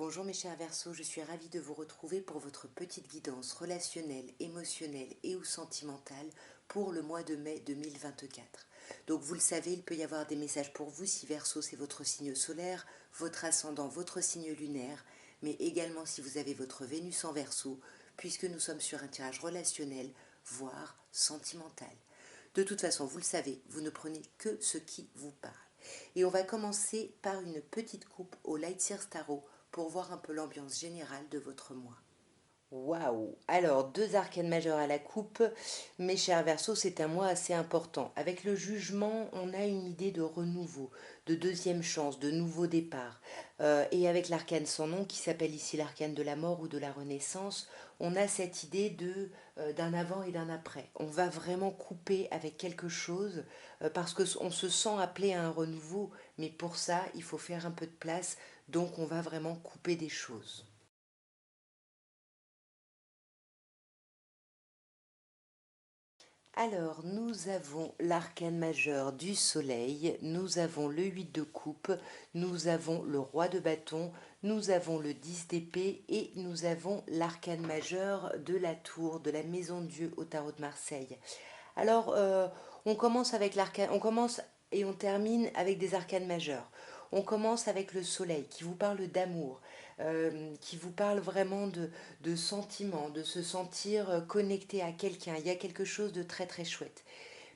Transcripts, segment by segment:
Bonjour mes chers Verseaux, je suis ravie de vous retrouver pour votre petite guidance relationnelle, émotionnelle et ou sentimentale pour le mois de mai 2024. Donc vous le savez, il peut y avoir des messages pour vous si Verseau c'est votre signe solaire, votre ascendant, votre signe lunaire, mais également si vous avez votre Vénus en Verseau, puisque nous sommes sur un tirage relationnel, voire sentimental. De toute façon, vous le savez, vous ne prenez que ce qui vous parle. Et on va commencer par une petite coupe au Lightseer Tarot pour voir un peu l'ambiance générale de votre mois. Waouh! Alors, deux arcanes majeures à la coupe. Mes chers Verseaux, c'est un mois assez important. Avec le jugement, on a une idée de renouveau, de deuxième chance, de nouveau départ. Et avec l'arcane sans nom, qui s'appelle ici l'arcane de la mort ou de la renaissance, on a cette idée d'un avant et d'un après. On va vraiment couper avec quelque chose parce qu'on se sent appelé à un renouveau, mais pour ça, il faut faire un peu de place, donc on va vraiment couper des choses. Alors, nous avons l'arcane majeur du soleil, nous avons le 8 de coupe, nous avons le roi de bâton, nous avons le 10 d'épée et nous avons l'arcane majeur de la tour, de la maison de Dieu au tarot de Marseille. Alors, on commence avec l'arcane, on commence et on termine avec des arcanes majeurs. On commence avec le soleil qui vous parle d'amour, qui vous parle vraiment de sentiments, de se sentir connecté à quelqu'un. Il y a quelque chose de très très chouette.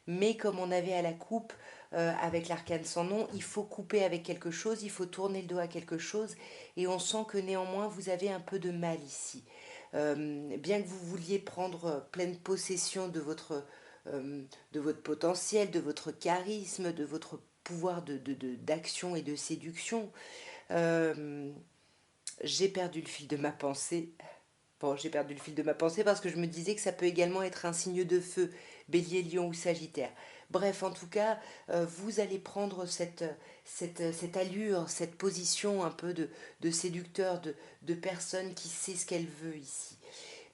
Mais comme on avait à la coupe avec l'arcane sans nom, il faut couper avec quelque chose, il faut tourner le dos à quelque chose, et on sent que néanmoins vous avez un peu de mal ici. Bien que vous vouliez prendre pleine possession de votre potentiel, de votre charisme, de votre pouvoir d'action et de séduction, euh, j'ai perdu le fil de ma pensée. Bon, j'ai perdu le fil de ma pensée parce que je me disais que ça peut également être un signe de feu, bélier, lion ou sagittaire. Bref, en tout cas, vous allez prendre cette allure, cette position un peu de séducteur, de personne qui sait ce qu'elle veut ici.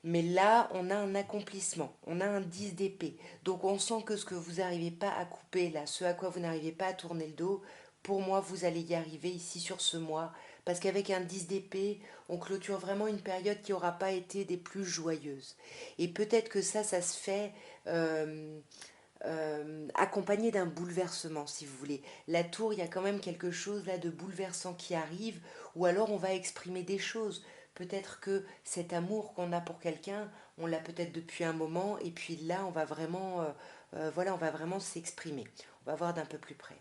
Mais là, on a un accomplissement, on a un 10 d'épée. Donc on sent que ce que vous n'arrivez pas à couper là, ce à quoi vous n'arrivez pas à tourner le dos, pour moi, vous allez y arriver ici sur ce mois. Parce qu'avec un 10 d'épée, on clôture vraiment une période qui n'aura pas été des plus joyeuses. Et peut-être que ça se fait accompagné d'un bouleversement, si vous voulez. La tour, il y a quand même quelque chose là de bouleversant qui arrive, ou alors on va exprimer des choses. Peut-être que cet amour qu'on a pour quelqu'un, on l'a peut-être depuis un moment, et puis là, on va vraiment, voilà, on va vraiment s'exprimer. On va voir d'un peu plus près.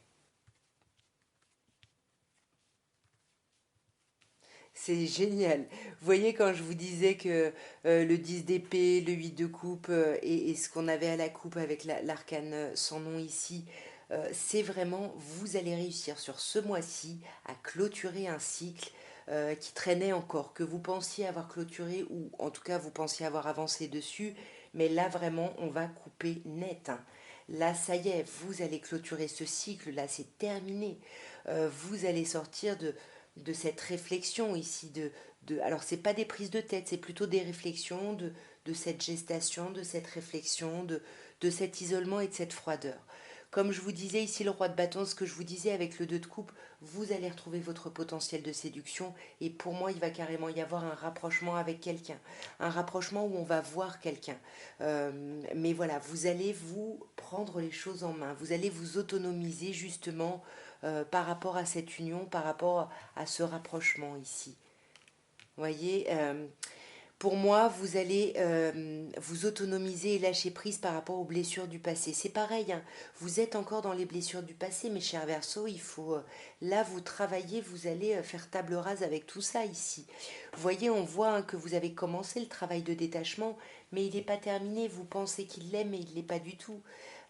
C'est génial. Vous voyez, quand je vous disais que le 10 d'épée, le 8 de coupe et ce qu'on avait à la coupe avec l'arcane sans nom ici, c'est vraiment, vous allez réussir sur ce mois-ci à clôturer un cycle qui traînait encore, que vous pensiez avoir clôturé ou en tout cas vous pensiez avoir avancé dessus, mais là vraiment on va couper net, hein. Là, ça y est, vous allez clôturer ce cycle, là c'est terminé. Vous allez sortir de cette réflexion ici, alors c'est pas des prises de tête, c'est plutôt des réflexions, de cette gestation, de cette réflexion, de cet isolement et de cette froideur. Comme je vous disais ici, le roi de bâton, ce que je vous disais avec le 2 de coupe, vous allez retrouver votre potentiel de séduction et pour moi, il va carrément y avoir un rapprochement avec quelqu'un. Un rapprochement où on va voir quelqu'un. Mais voilà, vous allez vous prendre les choses en main. Vous allez vous autonomiser justement par rapport à cette union, par rapport à ce rapprochement ici. Vous voyez, pour moi, vous allez vous autonomiser et lâcher prise par rapport aux blessures du passé. C'est pareil, hein, vous êtes encore dans les blessures du passé, mes chers Verseaux, il faut, là, vous travaillez, vous allez faire table rase avec tout ça ici. Vous voyez, on voit hein, que vous avez commencé le travail de détachement, mais il n'est pas terminé. Vous pensez qu'il l'est, mais il ne l'est pas du tout.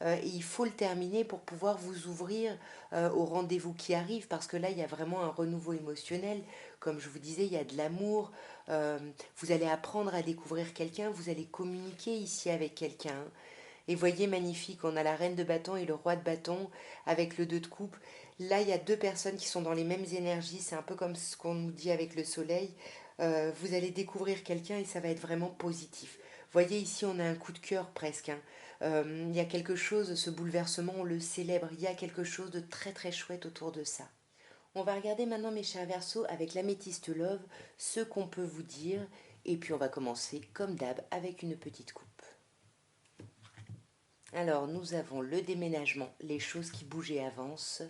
Et il faut le terminer pour pouvoir vous ouvrir au rendez-vous qui arrive, parce que là, il y a vraiment un renouveau émotionnel. Comme je vous disais, il y a de l'amour. Euh, Vous allez apprendre à découvrir quelqu'un, vous allez communiquer ici avec quelqu'un. Et voyez, magnifique, on a la reine de bâton et le roi de bâton avec le 2 de coupe. Là, il y a deux personnes qui sont dans les mêmes énergies. C'est un peu comme ce qu'on nous dit avec le soleil. Vous allez découvrir quelqu'un et ça va être vraiment positif. Voyez, ici, on a un coup de cœur presque, hein. Il y a quelque chose, ce bouleversement, on le célèbre. Il y a quelque chose de très très chouette autour de ça. On va regarder maintenant mes chers Verseaux avec l'améthyste love, ce qu'on peut vous dire. Et puis on va commencer comme d'hab avec une petite coupe. Alors nous avons le déménagement, les choses qui bougent et avancent,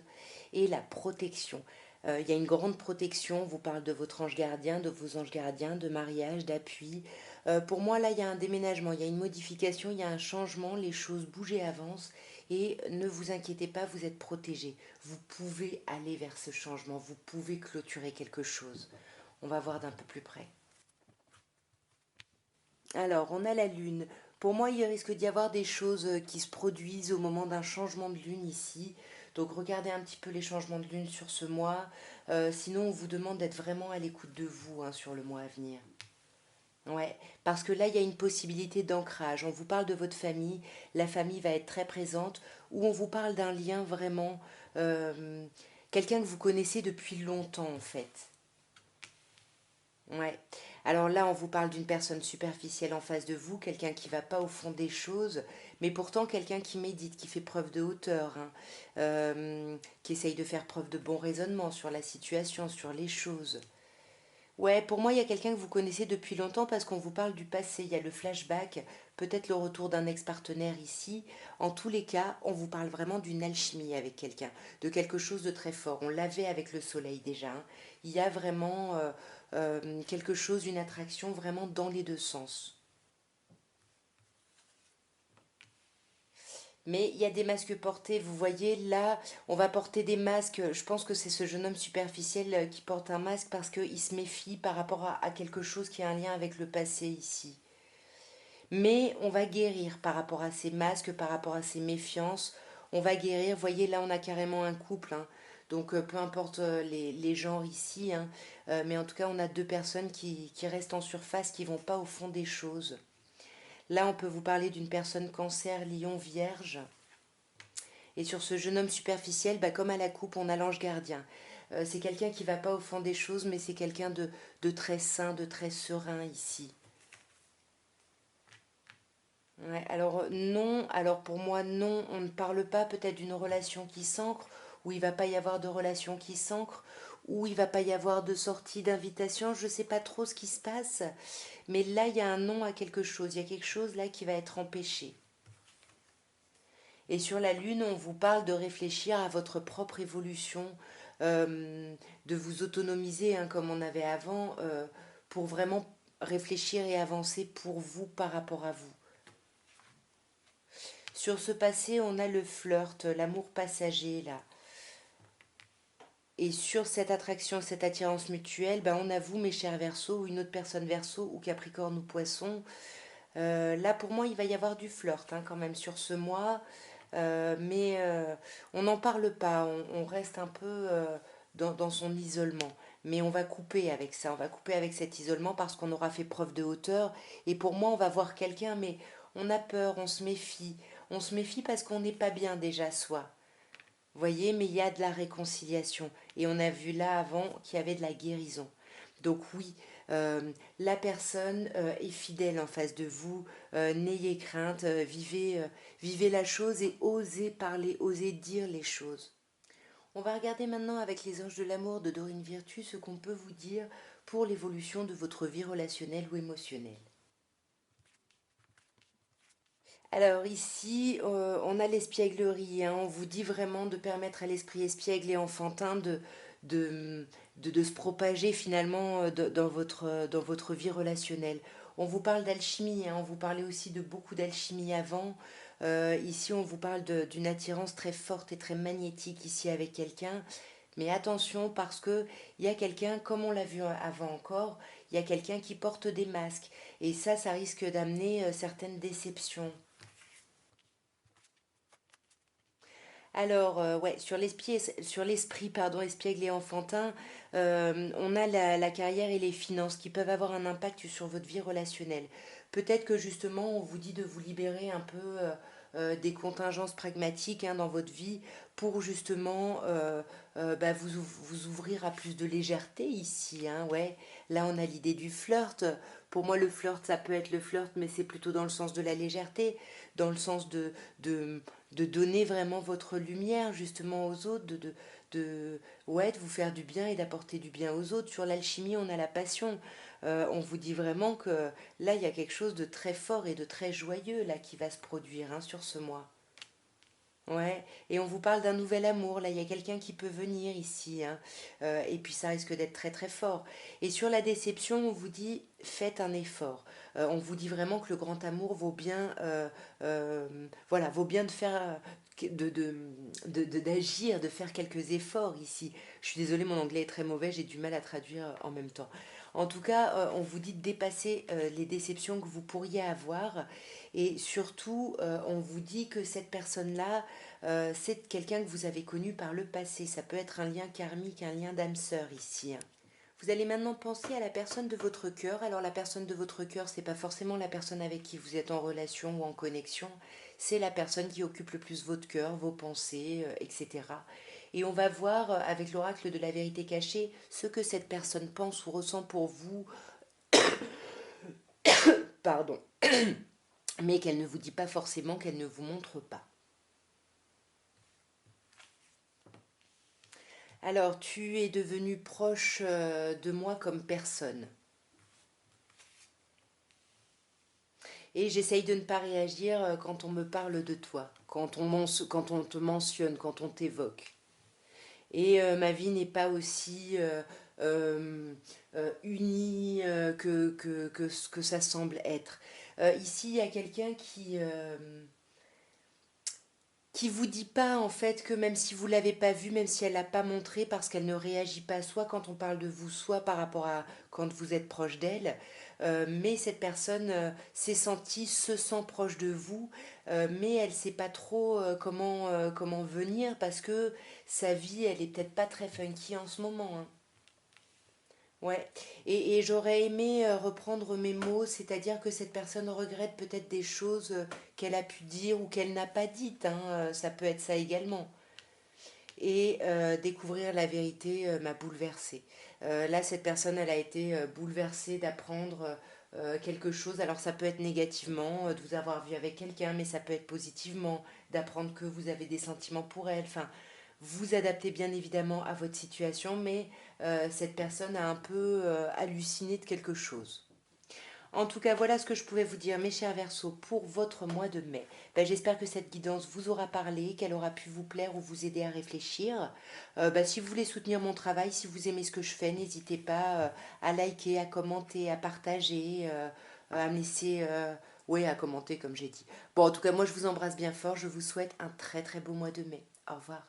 et la protection. Il y a une grande protection, on vous parle de votre ange gardien, de vos anges gardiens, de mariage, d'appui. Pour moi, là, il y a un déménagement, il y a une modification, il y a un changement, les choses bougent et avancent, et ne vous inquiétez pas, vous êtes protégés. Vous pouvez aller vers ce changement, vous pouvez clôturer quelque chose. On va voir d'un peu plus près. Alors, on a la lune. Pour moi, il risque d'y avoir des choses qui se produisent au moment d'un changement de lune ici. Donc, regardez un petit peu les changements de lune sur ce mois. Sinon, on vous demande d'être vraiment à l'écoute de vous hein, sur le mois à venir. Ouais, parce que là, il y a une possibilité d'ancrage. On vous parle de votre famille, la famille va être très présente, ou on vous parle d'un lien vraiment, euh, quelqu'un que vous connaissez depuis longtemps en fait. Ouais. Alors là, on vous parle d'une personne superficielle en face de vous, quelqu'un qui va pas au fond des choses, mais pourtant quelqu'un qui médite, qui fait preuve de hauteur, hein, qui essaye de faire preuve de bon raisonnement sur la situation, sur les choses. Ouais, pour moi, il y a quelqu'un que vous connaissez depuis longtemps parce qu'on vous parle du passé. Il y a le flashback, peut-être le retour d'un ex-partenaire ici. En tous les cas, on vous parle vraiment d'une alchimie avec quelqu'un, de quelque chose de très fort. On l'avait avec le soleil déjà, hein. Il y a vraiment quelque chose, une attraction vraiment dans les deux sens. Mais il y a des masques portés, vous voyez, là, on va porter des masques. Je pense que c'est ce jeune homme superficiel qui porte un masque parce qu'il se méfie par rapport à quelque chose qui a un lien avec le passé ici. Mais on va guérir par rapport à ces masques, par rapport à ces méfiances. On va guérir. Vous voyez, là, on a carrément un couple, hein. Donc, peu importe les genres ici, hein. Mais en tout cas, on a deux personnes qui restent en surface, qui vont pas au fond des choses. Là, on peut vous parler d'une personne cancer, lion, vierge. Et sur ce jeune homme superficiel, bah, comme à la coupe, on a l'ange gardien. C'est quelqu'un qui va pas au fond des choses, mais c'est quelqu'un de très sain, de très serein ici. Ouais, alors non, alors pour moi non, on ne parle pas peut-être d'une relation qui s'ancre, où il va pas y avoir de relation qui s'ancre, où il va pas y avoir de sortie, d'invitation, je sais pas trop ce qui se passe, mais là il y a un non à quelque chose, il y a quelque chose là qui va être empêché. Et sur la Lune, on vous parle de réfléchir à votre propre évolution, de vous autonomiser hein, comme on avait avant, pour vraiment réfléchir et avancer pour vous par rapport à vous. Sur ce passé, on a le flirt, l'amour passager là. Et sur cette attraction, cette attirance mutuelle, ben on a vous, mes chers Verseaux, ou une autre personne Verseau, ou Capricorne ou Poisson. Là, pour moi, il va y avoir du flirt hein, quand même sur ce mois. Mais on n'en parle pas, on reste un peu dans son isolement. Mais on va couper avec ça, on va couper avec cet isolement parce qu'on aura fait preuve de hauteur. Et pour moi, on va voir quelqu'un, mais on a peur, on se méfie. On se méfie parce qu'on n'est pas bien déjà soi. Vous voyez, mais il y a de la réconciliation. Et on a vu là avant qu'il y avait de la guérison. Donc oui, la personne est fidèle en face de vous. N'ayez crainte, vivez la chose et osez parler, osez dire les choses. On va regarder maintenant avec les anges de l'amour de Dorine Virtue ce qu'on peut vous dire pour l'évolution de votre vie relationnelle ou émotionnelle. Alors ici, on a l'espièglerie, hein. On vous dit vraiment de permettre à l'esprit espiègle et enfantin de, de se propager finalement dans votre vie relationnelle. On vous parle d'alchimie, hein. On vous parlait aussi de beaucoup d'alchimie avant. Ici, on vous parle d'une attirance très forte et très magnétique ici avec quelqu'un. Mais attention parce que il y a quelqu'un, comme on l'a vu avant encore, il y a quelqu'un qui porte des masques. Et ça risque d'amener certaines déceptions. Alors, ouais, sur l'esprit, pardon, espiègle et enfantin, on a la carrière et les finances qui peuvent avoir un impact sur votre vie relationnelle. Peut-être que justement, on vous dit de vous libérer un peu des contingences pragmatiques hein, dans votre vie pour justement bah, vous ouvrir à plus de légèreté ici. Hein, ouais. Là, on a l'idée du flirt. Pour moi, le flirt, ça peut être le flirt, mais c'est plutôt dans le sens de la légèreté, dans le sens de, de donner vraiment votre lumière justement aux autres, ouais, de vous faire du bien et d'apporter du bien aux autres. Sur l'alchimie, on a la passion. On vous dit vraiment que là, il y a quelque chose de très fort et de très joyeux là qui va se produire hein, sur ce mois. Ouais, et on vous parle d'un nouvel amour. Là, il y a quelqu'un qui peut venir ici, hein. Et puis ça risque d'être très très fort. Et sur la déception, on vous dit faites un effort. On vous dit vraiment que le grand amour vaut bien, voilà, vaut bien de faire, d'agir, de faire quelques efforts ici. Je suis désolée, mon anglais est très mauvais, j'ai du mal à traduire en même temps. En tout cas, on vous dit de dépasser les déceptions que vous pourriez avoir. Et surtout, on vous dit que cette personne-là, c'est quelqu'un que vous avez connu par le passé. Ça peut être un lien karmique, un lien d'âme sœur ici, hein. Vous allez maintenant penser à la personne de votre cœur. Alors la personne de votre cœur, c'est pas forcément la personne avec qui vous êtes en relation ou en connexion. C'est la personne qui occupe le plus votre cœur, vos pensées, etc. Et on va voir avec l'oracle de la vérité cachée ce que cette personne pense ou ressent pour vous. Pardon. Mais qu'elle ne vous dit pas forcément, qu'elle ne vous montre pas. Alors, tu es devenu proche de moi comme personne. Et j'essaye de ne pas réagir quand on me parle de toi, quand on te mentionne, quand on t'évoque. Et ma vie n'est pas aussi euh, unie que ça semble être. Ici, il y a quelqu'un qui vous dit pas en fait que même si vous l'avez pas vu, même si elle l'a pas montré parce qu'elle ne réagit pas soit quand on parle de vous, soit par rapport à quand vous êtes proche d'elle, mais cette personne s'est sentie, se sent proche de vous, mais elle sait pas trop comment venir parce que sa vie elle est peut-être pas très funky en ce moment, hein. Ouais, et j'aurais aimé reprendre mes mots, c'est-à-dire que cette personne regrette peut-être des choses qu'elle a pu dire ou qu'elle n'a pas dites, hein, ça peut être ça également. Et découvrir la vérité m'a bouleversée. Là, cette personne, elle a été bouleversée d'apprendre quelque chose. Alors, ça peut être négativement, de vous avoir vu avec quelqu'un, mais ça peut être positivement, d'apprendre que vous avez des sentiments pour elle. Enfin, vous adaptez bien évidemment à votre situation, mais cette personne a un peu halluciné de quelque chose. En tout cas, voilà ce que je pouvais vous dire, mes chers Verseaux, pour votre mois de mai. Ben, j'espère que cette guidance vous aura parlé, qu'elle aura pu vous plaire ou vous aider à réfléchir. Si vous voulez soutenir mon travail, si vous aimez ce que je fais, n'hésitez pas à liker, à commenter, à partager, à me laisser... oui, à commenter comme j'ai dit. Bon, en tout cas, moi je vous embrasse bien fort. Je vous souhaite un très très beau mois de mai. Au revoir.